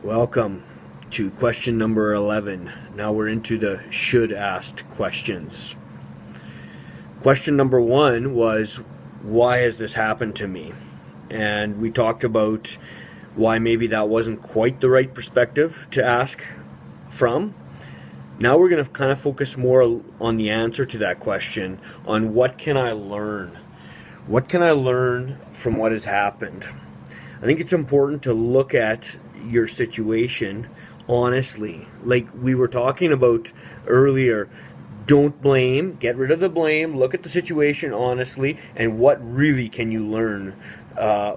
Welcome to question number 11. Now we're into the should asked questions. Question number 1 was, why has this happened to me? And we talked about why maybe that wasn't quite the right perspective to ask from. Now we're going to kind of focus more on the answer to that question, on what can I learn? What can I learn from what has happened? I think it's important to look at your situation honestly. Like we were talking about earlier, don't blame, get rid of the blame, look at the situation honestly, and what really can you learn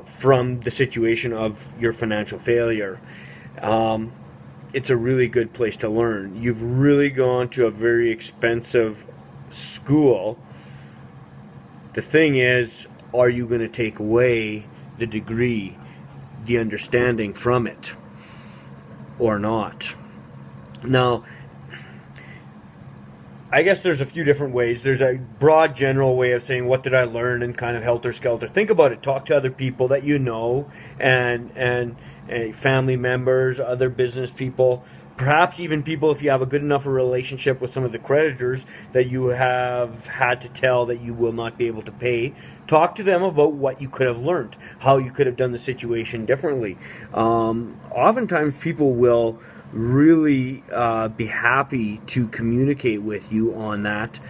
from the situation of your financial failure. It's a really good place to learn. You've really gone to a very expensive school. The thing is, are you going to take away the degree, the understanding from it, or not? Now, I guess there's a few different ways. There's a broad general way of saying, what did I learn, and kind of helter-skelter. Think about it. Talk to other people that you know, and family members, other business people, perhaps even people, if you have a good enough relationship with some of the creditors that you have had to tell that you will not be able to pay. Talk to them about what you could have learned, how you could have done the situation differently. Oftentimes people will really be happy to communicate with you on that,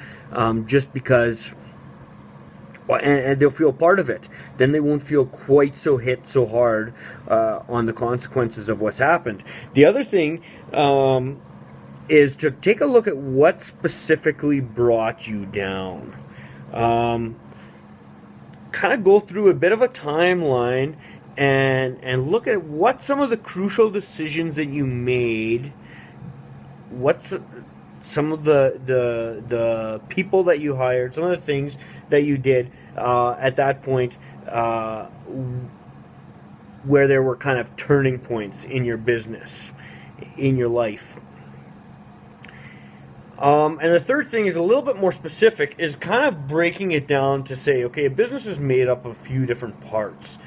just because, and they'll feel part of it. Then they won't feel quite so hit so hard on the consequences of what's happened. The other thing is to take a look at what specifically brought you down. Kind of go through a bit of a timeline and look at what some of the crucial decisions that you made, what's some of the people that you hired, some of the things that you did at that point, where there were kind of turning points in your business, in your life. And the third thing is a little bit more specific, is kind of breaking it down to say, okay, a business is made up of a few different parts.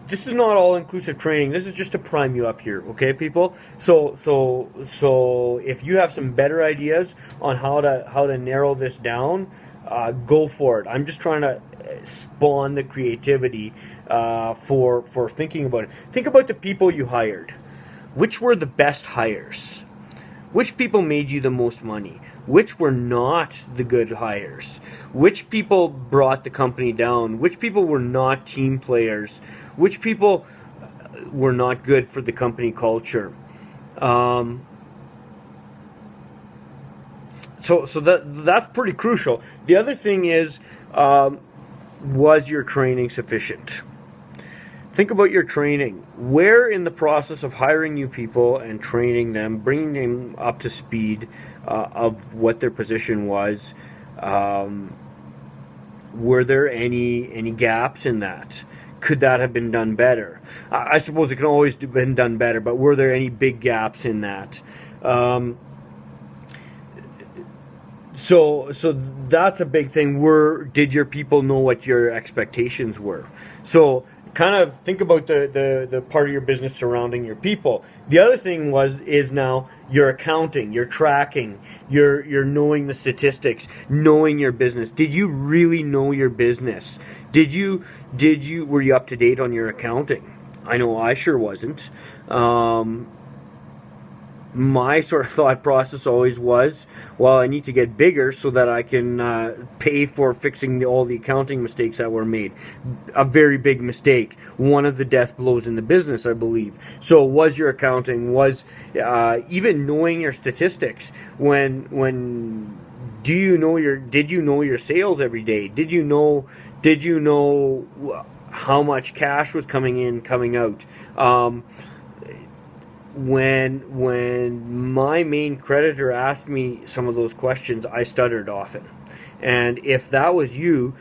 This is not all-inclusive training. This is just to prime you up here, okay, people? So if you have some better ideas on how to narrow this down, go for it. I'm just trying to spawn the creativity for thinking about it. Think about the people you hired. Which were the best hires? Which people made you the most money? Which were not the good hires? Which people brought the company down? Which people were not team players? Which people were not good for the company culture? So that's pretty crucial. The other thing is, was your training sufficient? Think about your training. Where in the process of hiring new people and training them, bringing them up to speed of what their position was, were there any gaps in that? Could that have been done better? I suppose it can always have been done better, but were there any big gaps in that? So that's a big thing. Did your people know what your expectations were? So kind of think about the part of your business surrounding your people. The other thing is now your accounting, your tracking, your knowing the statistics, knowing your business. Did you really know your business? Were you up to date on your accounting? I know I sure wasn't. My sort of thought process always was, well, I need to get bigger so that I can pay for fixing all the accounting mistakes that were made. A very big mistake. One of the death blows in the business, I believe. So was your accounting, was even knowing your statistics. Did you know your sales every day? Did you know how much cash was coming in, coming out? When my main creditor asked me some of those questions, I stuttered often. And if that was you,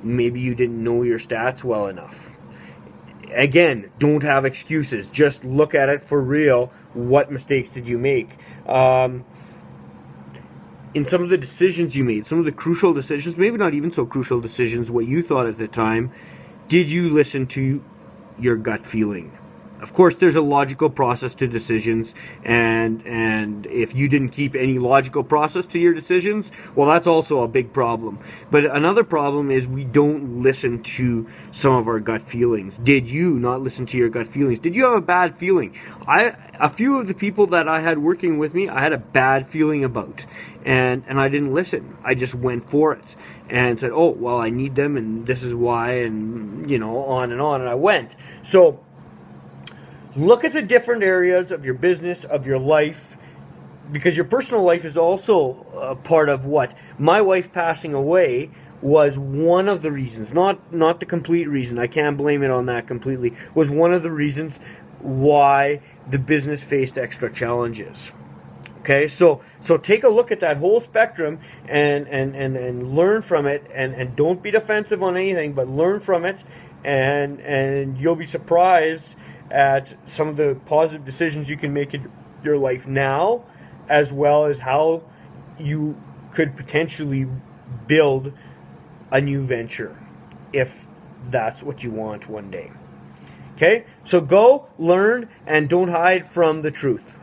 maybe you didn't know your stats well enough. Again, don't have excuses. Just look at it for real. What mistakes did you make? In some of the decisions you made, some of the crucial decisions, maybe not even so crucial decisions, what you thought at the time, did you listen to your gut feeling? Of course, there's a logical process to decisions, and if you didn't keep any logical process to your decisions, well, that's also a big problem. But another problem is we don't listen to some of our gut feelings. Did you not listen to your gut feelings? Did you have a bad feeling? A few of the people that I had working with me, I had a bad feeling about, and I didn't listen. I just went for it and said, oh, well, I need them, and this is why, and on, and I went. So look at the different areas of your business, of your life, because your personal life is also a part of what. My wife passing away was one of the reasons, not the complete reason, I can't blame it on that completely, was one of the reasons why the business faced extra challenges. Okay, so take a look at that whole spectrum and learn from it, and don't be defensive on anything, but learn from it, and you'll be surprised at some of the positive decisions you can make in your life now, as well as how you could potentially build a new venture if that's what you want one day. Okay, so go learn and don't hide from the truth.